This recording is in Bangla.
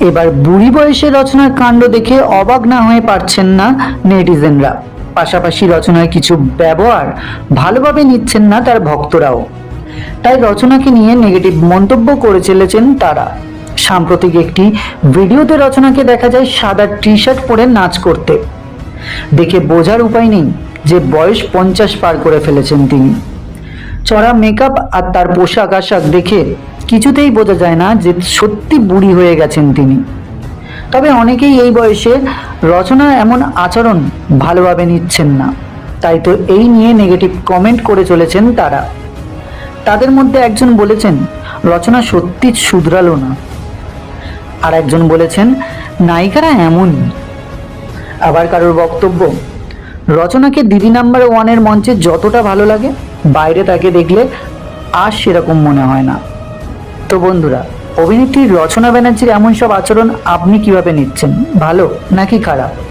এবার বুড়ি বয়সে রচনার কাণ্ড দেখে অবাক না হয়ে পারছেন না নেটিজেনরা। পাশাপাশি রচনার কিছু ব্যবহার ভালোভাবে নিচ্ছেন না তার ভক্তরাও। তাই রচনাকে নিয়ে নেগেটিভ মন্তব্য করে চলেছেন তারা। সাম্প্রতিক একটি ভিডিওতে রচনাকে দেখা যায় সাদা টি শার্ট পরে নাচ করতে। দেখে বোঝার উপায় নেই যে বয়স 50 পার করে ফেলেছেন তিনি। চড়া মেকআপ আর তার পোশাক আশাক দেখে কিছুতেই বোঝা যায় না যে সত্যি বুড়ি হয়ে গেছেন তিনি। তবে অনেকেই এই বয়সে রচনার এমন আচরণ ভালোভাবে নিচ্ছেন না, তাই তো এই নিয়ে নেগেটিভ কমেন্ট করে চলেছেন তারা। তাদের মধ্যে একজন বলেছেন রচনা সত্যি শুধরালো না, আর একজন বলেছেন নায়িকারা এমনই। আবার কারোর বক্তব্য, রচনাকে দিদি নাম্বার 1-এর মঞ্চে যতটা ভালো লাগে, বাইরে তাকে দেখলে আর সেরকম মনে হয় না। তো বন্ধুরা, অভিনেত্রী রচনা ব্যানার্জির এমন সব আচরণ আপনি কিভাবে নিচ্ছেন? ভালো নাকি খারাপ?